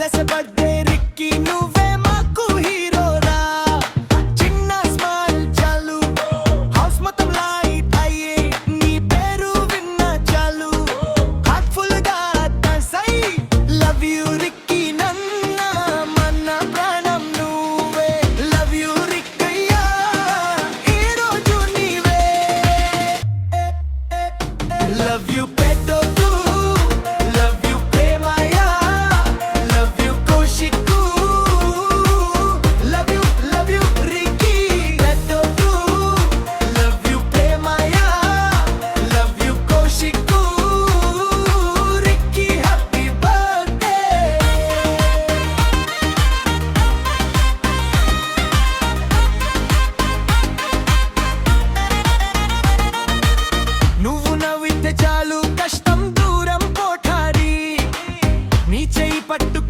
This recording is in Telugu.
బ్లెస్ బర్త్డే రిక్కీ నువ్వే మాకు హీరోరా చిన్న స్మైల్ చాలు హౌస్ మొత్తం లైట్ అయ్యే నీ పేరు విన్నా చాలు హార్ట్ఫుల్ గా సై లవ్ యూ రిక్కీ నన్న మన ప్రాణం నువ్వే లవ్ యూ రిక్కయ్యా ఈ రోజు నీవే లవ్ యూ పెద్దో చాలు కష్టం దూరం పోఠారి నీ చేయి పట్టు